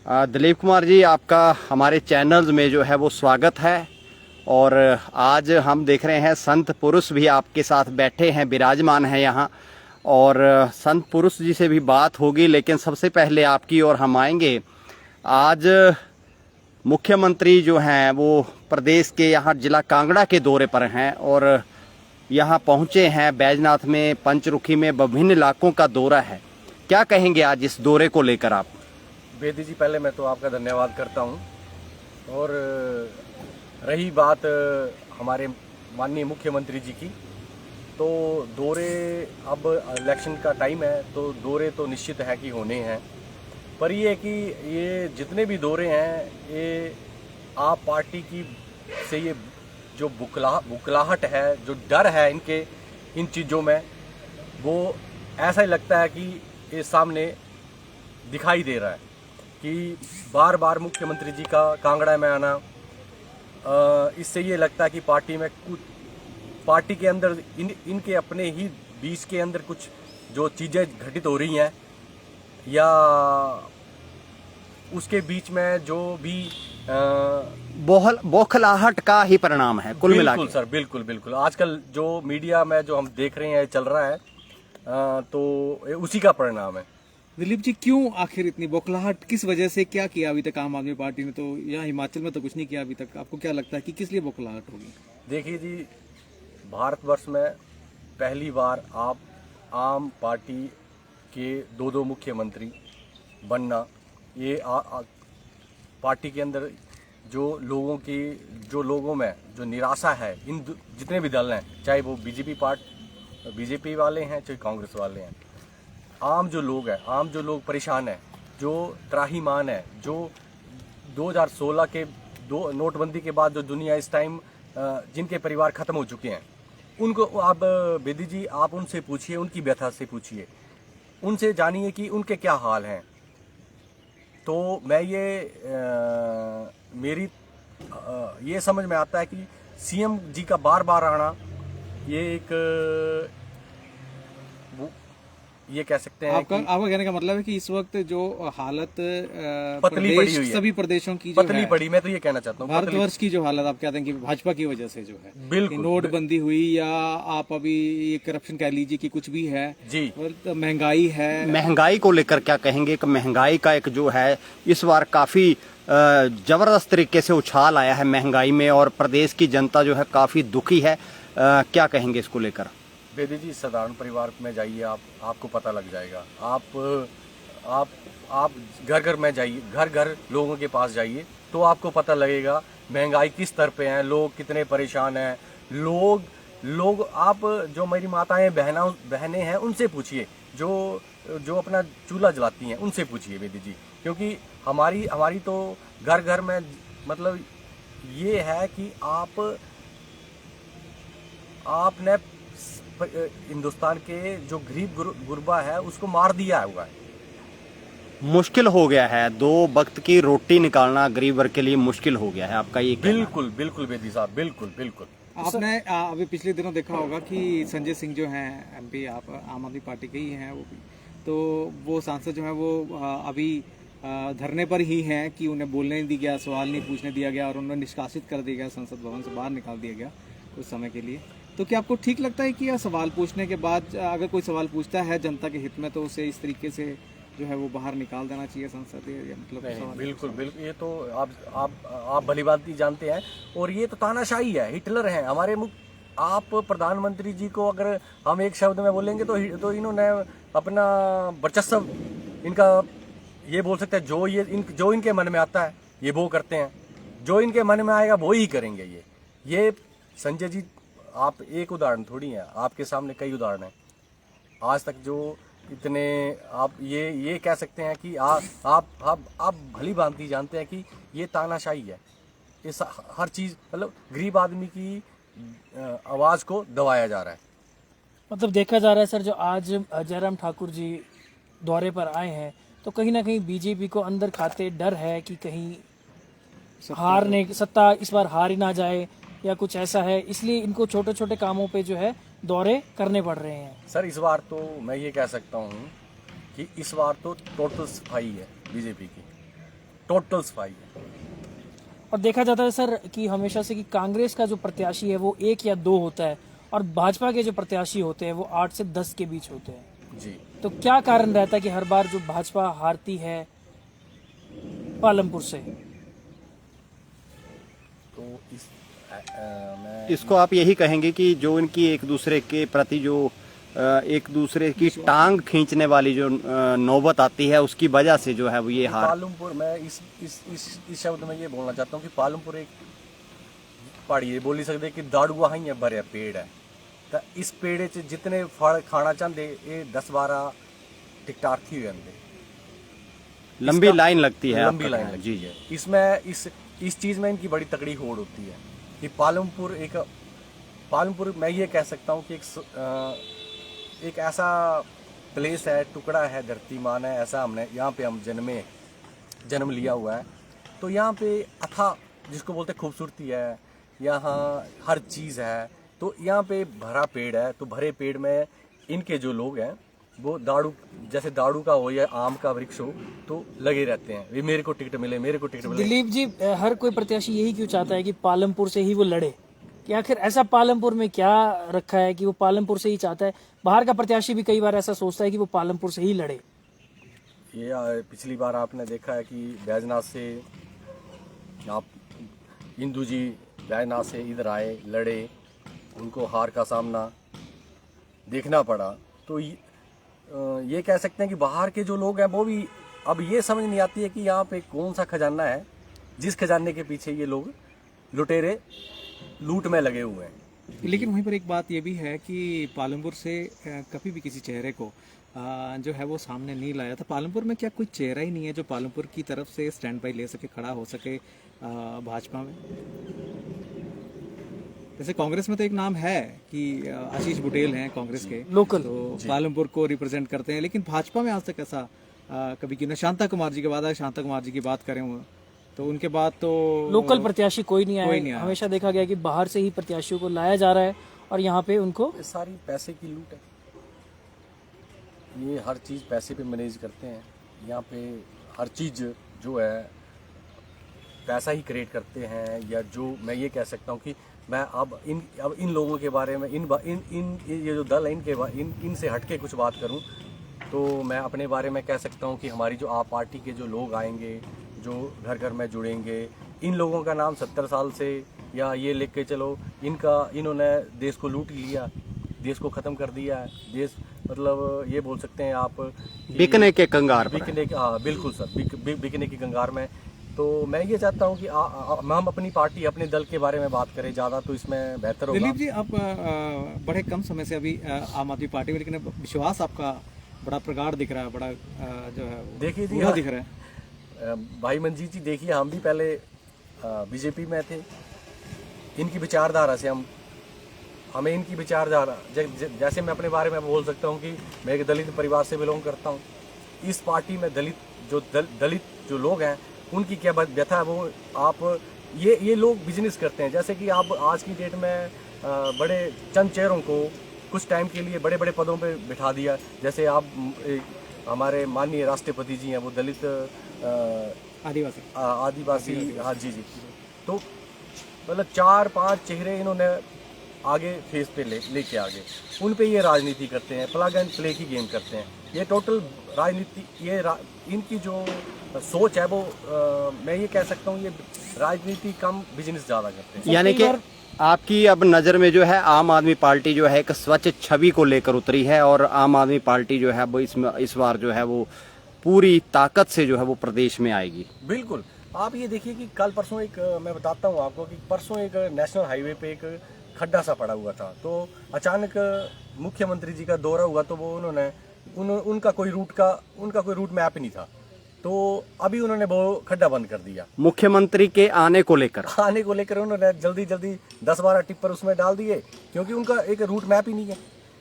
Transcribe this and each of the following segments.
दिलीप कुमार जी, आपका हमारे चैनल्स में जो है वो स्वागत है। और आज हम देख रहे हैं संत पुरुष भी आपके साथ बैठे हैं, विराजमान हैं यहाँ। और संत पुरुष जी से भी बात होगी, लेकिन सबसे पहले आपकी ओर हम आएंगे। आज मुख्यमंत्री जो हैं वो प्रदेश के यहाँ जिला कांगड़ा के दौरे पर हैं और यहाँ पहुँचे हैं बैजनाथ में, पंचरुखी में, विभिन्न इलाकों का दौरा है। क्या कहेंगे आज इस दौरे को लेकर आप? बेदी जी, पहले मैं तो आपका धन्यवाद करता हूं। और रही बात हमारे माननीय मुख्यमंत्री जी की, तो दौरे, अब इलेक्शन का टाइम है तो दौरे तो निश्चित है कि होने हैं। पर ये है कि ये जितने भी दौरे हैं, ये आप पार्टी की से ये जो बुकलाहट है, जो डर है इनके इन चीज़ों में, वो ऐसा ही लगता है कि ये सामने दिखाई दे रहा है कि बार बार मुख्यमंत्री जी का कांगड़ा में आना, इससे ये लगता है कि पार्टी में कुछ, पार्टी के अंदर इनके अपने ही बीच के अंदर कुछ जो चीज़ें घटित हो रही हैं, या उसके बीच में जो भी बौखलाहट का ही परिणाम है कुल मिला के। बिल्कुल सर, बिल्कुल बिल्कुल। आजकल जो मीडिया में जो हम देख रहे हैं चल रहा है, तो उसी का परिणाम है। दिलीप जी, क्यों आखिर इतनी बौखलाहट, किस वजह से? क्या किया अभी तक आम आदमी पार्टी ने? तो यहाँ हिमाचल में तो कुछ नहीं किया अभी तक। आपको क्या लगता है कि किस लिए बौखलाहट होगी? देखिए जी, भारतवर्ष में पहली बार आप आम पार्टी के दो मुख्यमंत्री बनना, ये पार्टी के अंदर जो लोगों में जो निराशा है, इन जितने भी दल हैं, चाहे वो बीजेपी वाले हैं, चाहे कांग्रेस वाले हैं, आम जो लोग परेशान हैं, जो त्राहीमाम है, जो 2016 के नोटबंदी के बाद जो दुनिया इस टाइम जिनके परिवार खत्म हो चुके हैं, उनको आप बेदी जी, आप उनसे पूछिए, उनकी व्यथा से पूछिए, उनसे जानिए कि उनके क्या हाल हैं। तो मैं ये समझ में आता है कि सीएम जी का बार बार आना, ये कह सकते हैं आपका कहने का मतलब है कि इस वक्त जो हालत पतली पड़ी हुई है, सभी प्रदेशों की पतली पड़ी, मैं तो ये कहना चाहता हूँ, भारतवर्ष की जो हालत आप कहते हैं कि भाजपा की वजह से जो है, बिल्कुल नोटबंदी हुई, या आप अभी ये करप्शन कह लीजिए कि कुछ भी है जी, और महंगाई है। महंगाई को लेकर क्या कहेंगे कि महंगाई का एक जो है इस बार काफी जबरदस्त तरीके से उछाल आया है महंगाई में, और प्रदेश की जनता जो है काफी दुखी है। क्या कहेंगे इसको लेकर? बेदी जी, साधारण परिवार में जाइए, आपको पता लग जाएगा। आप घर में जाइए, घर लोगों के पास जाइए, तो आपको पता लगेगा महंगाई किस स्तर पे है, लोग कितने परेशान हैं। लोग आप जो मेरी माताएं बहनें हैं, उनसे पूछिए, जो अपना चूल्हा जलाती हैं, उनसे पूछिए बेदी जी। क्योंकि हमारी तो घर में, मतलब ये है कि आपने हिंदुस्तान के जो गरीब गुरबा है उसको मार दिया हुआ है। मुश्किल हो गया है, 2 वक्त की रोटी निकालना गरीब वर्ग के लिए मुश्किल हो गया है, आपका ये कहना? बिल्कुल बेदी साहब, बिल्कुल। आपने अभी पिछले दिनों देखा होगा कि संजय सिंह जो हैं एमपी, आप आम आदमी पार्टी के ही हैं वो भी, तो वो सांसद जो है वो अभी धरने पर ही हैं कि उन्हें बोलने नहीं दिया गया, सवाल नहीं पूछने दिया गया, और उन्हें निष्कासित कर दिया गया, संसद भवन से बाहर निकाल दिया गया कुछ समय के लिए। तो क्या आपको ठीक लगता है कि यह सवाल पूछने के बाद, अगर कोई सवाल पूछता है जनता के हित में, तो उसे इस तरीके से जो है वो बाहर निकाल देना चाहिए संसद? या मतलब बिल्कुल, ये तो आप भली बात ही जानते हैं। और ये तो तानाशाही है, हिटलर है हमारे आप प्रधानमंत्री जी को अगर हम एक शब्द में बोलेंगे तो इन्होंने अपना वर्चस्व, इनका ये बोल सकते हैं, जो इनके मन में आता है ये वो करते हैं, जो इनके मन में आएगा वो ही करेंगे। ये संजय जी, आप एक उदाहरण थोड़ी हैं, आपके सामने कई उदाहरण हैं। आज तक जो इतने, आप ये कह सकते हैं कि आप भली भांति जानते हैं कि ये तानाशाही है। ये हर चीज़, मतलब गरीब आदमी की आवाज़ को दबाया जा रहा है। मतलब देखा जा रहा है सर, जो आज जयराम ठाकुर जी दौरे पर आए हैं, तो कहीं ना कहीं बीजेपी को अंदर खाते डर है कि कहीं सत्ता इस बार हार ही ना जाए, या कुछ ऐसा है, इसलिए इनको छोटे छोटे कामों पे जो है दौरे करने पड़ रहे हैं। सर, इस बार तो मैं ये कह सकता हूँ कि इस बार तो टोटल सफाई है बीजेपी की। टोटल सफाई है। और देखा जाता है सर कि हमेशा से कि कांग्रेस का जो प्रत्याशी है वो 1 या 2 होता है और भाजपा के जो प्रत्याशी होते हैं वो 8 से 10 के बीच होते हैं। जी, तो क्या कारण रहता है कि हर बार जो भाजपा हारती है पालमपुर से? तो मैं इसको आप यही कहेंगे कि जो इनकी एक दूसरे के प्रति जो एक दूसरे की टांग खींचने वाली जो नौबत आती है उसकी वजह से जो है वो ये हार। पालमपुर, मैं इस शब्द में ये बोलना चाहता हूँ कि पालमपुर एक पहाड़ी ये बोल नहीं सकते कि दाड़ूआ ही है भरे पेड़ है, तो इस पेड़ च जितने फल खाना चाहते ये 10-12 टिकटार्थी हुए होंगे, लंबी लाइन लगती है, लंबी आपका लाइन कहना है। लगती है। इसमें इस चीज में इनकी बड़ी तगड़ी होड़ होती है कि पालमपुर मैं ये कह सकता हूँ कि एक ऐसा प्लेस है, टुकड़ा है, धरती मान है, ऐसा हमने यहाँ पे हम जन्म लिया हुआ है। तो यहाँ पे अथा जिसको बोलते खूबसूरती है, यहाँ हर चीज़ है। तो यहाँ पे भरा पेड़ है, तो भरे पेड़ में इनके जो लोग हैं वो जैसे दाड़ू का हो या आम का वृक्ष हो तो लगे रहते हैं, ये मेरे को टिकट मिले, मेरे को टिकट मिले। दिलीप जी, हर कोई प्रत्याशी यही क्यों चाहता है कि पालमपुर से ही वो लड़े? कि आखिर ऐसा पालमपुर में क्या रखा है कि वो पालमपुर से ही चाहता है? बाहर का प्रत्याशी भी कई बार ऐसा सोचता है कि वो पालमपुर से ही लड़े। ये पिछली बार आपने देखा है कि बैजनाथ से आप इंदू जी बैजनाथ से इधर आए, लड़े, उनको हार का सामना देखना पड़ा। तो ये कह सकते हैं कि बाहर के जो लोग हैं वो भी अब ये समझ नहीं आती है कि यहाँ पे कौन सा खजाना है जिस खजाने के पीछे ये लोग लुटेरे लूट में लगे हुए हैं। लेकिन वहीं पर एक बात ये भी है कि पालमपुर से कभी भी किसी चेहरे को जो है वो सामने नहीं लाया था। पालमपुर में क्या कोई चेहरा ही नहीं है जो पालमपुर की तरफ से स्टैंड बाई ले सके, खड़ा हो सके भाजपा में? जैसे कांग्रेस में तो एक नाम है कि आशीष बुटेल हैं कांग्रेस के लोकल, तो पालमपुर को रिप्रेजेंट करते हैं, लेकिन भाजपा में आज तक ऐसा कभी की ना। शांता कुमार जी के बाद शांता कुमार जी की बात करें तो उनके बाद तो लोकल प्रत्याशी कोई नहीं आया। हमेशा देखा गया कि बाहर से ही प्रत्याशियों को लाया जा रहा है और यहाँ पे उनको ये सारी पैसे की लूट है, ये हर चीज़ पैसे पे मैनेज करते हैं। यहाँ पे हर चीज़ जो है पैसा ही क्रिएट करते हैं। या जो मैं ये कह सकता हूँ कि मैं अब इन लोगों के बारे में ये जो दल है इनसे हट के कुछ बात करूँ तो मैं अपने बारे में कह सकता हूँ कि हमारी जो आप पार्टी के जो लोग आएंगे, जो घर घर में जुड़ेंगे, इन लोगों का नाम 70 साल से या ये लिख के चलो इन्होंने देश को लूट लिया, देश को ख़त्म कर दिया है। देश मतलब ये बोल सकते हैं आप बिकने के कंगार पर है। बिकने के, हाँ बिल्कुल सर, बिकने की कंगार में। तो मैं ये चाहता हूँ कि हम अपनी पार्टी, अपने दल के बारे में बात करें ज़्यादा तो इसमें बेहतर होगा। दिलीप जी, आप बड़े कम समय से अभी आम आदमी पार्टी में, लेकिन विश्वास आपका बड़ा प्रगाढ़ दिख रहा है, बड़ा जो है देखिए जी, पूरा दिख रहा है। भाई मंजीत जी, देखिए हम भी पहले बीजेपी में थे। इनकी विचारधारा से हमें इनकी विचारधारा जैसे मैं अपने बारे में बोल सकता हूँ कि मैं एक दलित परिवार से बिलोंग करता हूँ। इस पार्टी में दलित जो लोग हैं उनकी क्या व्यथा है वो आप ये लोग बिजनेस करते हैं। जैसे कि आप आज की डेट में बड़े चंद चेहरों को कुछ टाइम के लिए बड़े बड़े पदों पे बिठा दिया। जैसे आप हमारे माननीय राष्ट्रपति जी हैं, वो दलित आदिवासी हाँ जी। तो मतलब 4-5 चेहरे इन्होंने आगे फेस पे लेके आगे उन पे ये राजनीति करते हैं, प्लग एंड प्ले की गेम करते हैं। ये टोटल राजनीति इनकी जो सोच है वो मैं ये कह सकता हूँ ये राजनीति कम बिजनेस ज़्यादा करते हैं। यानी कि आपकी अब नज़र में जो है आम आदमी पार्टी जो है एक स्वच्छ छवि को लेकर उतरी है और आम आदमी पार्टी जो है वो इस बार जो है वो पूरी ताकत से जो है वो प्रदेश में आएगी। बिल्कुल, आप ये देखिए कि कल परसों एक मैं बताता हूँ आपको कि परसों एक नेशनल हाईवे पे एक खड्डा सा पड़ा हुआ था। तो अचानक मुख्यमंत्री जी का दौरा हुआ तो वो उनका कोई रूट मैप नहीं था। तो अभी उन्होंने वो खड्डा बंद कर दिया। मुख्यमंत्री के आने को लेकर उन्होंने जल्दी 10-12 टिप्पर उसमें डाल दिए, क्योंकि उनका एक रूट मैप ही नहीं है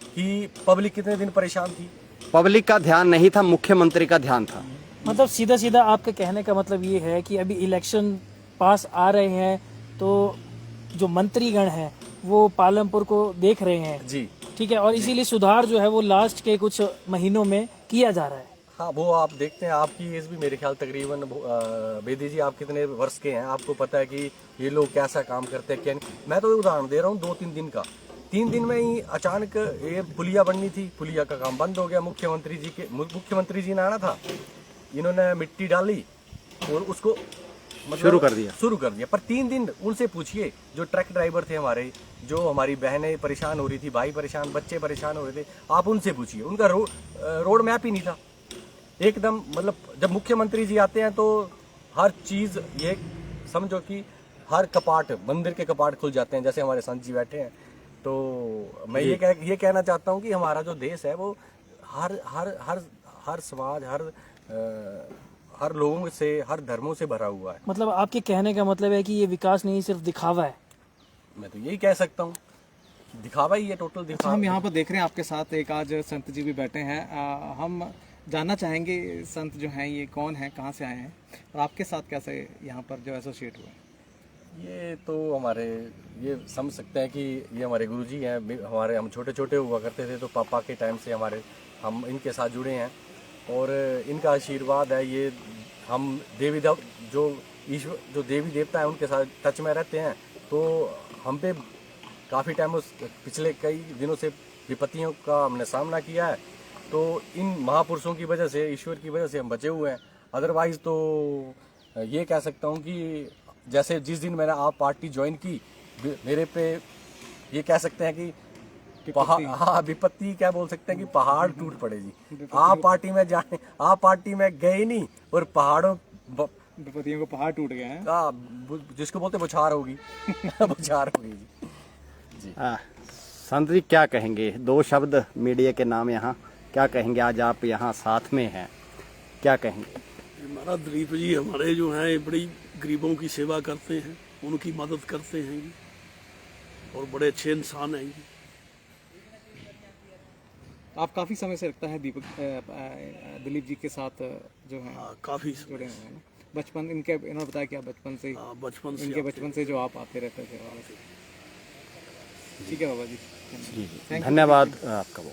कि पब्लिक कितने दिन परेशान थी। पब्लिक का ध्यान नहीं था, मुख्यमंत्री का ध्यान था। मतलब सीधा आपके कहने का मतलब ये है कि अभी इलेक्शन पास आ रहे हैं तो जो मंत्रीगण हैं वो पालमपुर को देख रहे हैं जी, ठीक है, और इसीलिए सुधार जो है वो लास्ट के कुछ महीनों में किया जा रहा है। हाँ, वो आप देखते हैं, आपकी एज भी मेरे ख्याल तकरीबन बेदी जी आप कितने वर्ष के हैं, आपको पता है कि ये लोग कैसा काम करते हैं क्या नहीं। मैं तो उदाहरण दे रहा हूँ 2-3 दिन का, 3 दिन में ही अचानक ये पुलिया बननी थी, पुलिया का काम बंद हो गया। मुख्यमंत्री जी ने आना था, इन्होंने मिट्टी डाली और उसको मतलब शुरू कर दिया। पर 3 दिन उनसे पूछिए, जो ट्रक ड्राइवर थे हमारे, जो हमारी बहनें परेशान हो रही थी, भाई परेशान, बच्चे परेशान हो रहे थे, आप उनसे पूछिए, उनका रोड मैप ही नहीं था एकदम। मतलब जब मुख्यमंत्री जी आते हैं तो हर चीज, ये समझो कि हर कपाट, मंदिर के कपाट खुल जाते हैं, जैसे हमारे संत जी बैठे हैं। तो मैं ये कहना चाहता हूँ कि हमारा जो देश है वो हर हर हर हर समाज, हर लोगों से, हर धर्मों से भरा हुआ है। मतलब आपके कहने का मतलब है कि ये विकास नहीं, सिर्फ दिखावा है। मैं तो यही कह सकता हूँ, दिखावा ही है, टोटल अच्छा, दिखावा। हम यहाँ पर देख रहे हैं आपके साथ एक आज संत जी भी बैठे हैं। हम जानना चाहेंगे संत जो हैं ये कौन है, कहाँ से आए हैं और आपके साथ कैसे यहाँ पर जो एसोसिएट हुए? ये तो हमारे, ये समझ सकते हैं कि ये हमारे गुरुजी हैं। हमारे, हम छोटे छोटे हुआ करते थे तो पापा के टाइम से हम इनके साथ जुड़े हैं और इनका आशीर्वाद है। ये हम जो देवी देवता है उनके साथ टच में रहते हैं, तो हम पे काफ़ी टाइम पिछले कई दिनों से विपत्तियों का हमने सामना किया है। तो इन महापुरुषों की वजह से, ईश्वर की वजह से हम बचे हुए हैं। अदरवाइज तो ये कह सकता हूँ कि जैसे जिस दिन मैंने आप पार्टी ज्वाइन की, मेरे पे ये कह सकते हैं कि पहाड़, हाँ विपत्ति क्या बोल सकते हैं कि पहाड़ टूट पड़े जी। आप पार्टी में गए नहीं और पहाड़ों, विपत्तियों को पहाड़ टूट गए हैं, जिसको बोलते बुछार होगी बुछार होगी जी। संत जी क्या कहेंगे, 2 शब्द मीडिया के नाम यहाँ क्या कहेंगे? आज आप यहाँ साथ में हैं, क्या कहेंगे? हमारा दिलीप जी हमारे जो हैं बड़ी गरीबों की सेवा करते हैं, उनकी मदद करते हैं और बड़े अच्छे इंसान हैं। आप काफ़ी समय से लगता है दिलीप जी के साथ जो है काफ़ी जुड़े हुए हैं ना? बचपन इन्होंने बताया कि आप बचपन से बचपन से जो आप आते रहते थे। ठीक है बाबा जी, धन्यवाद आपका। वो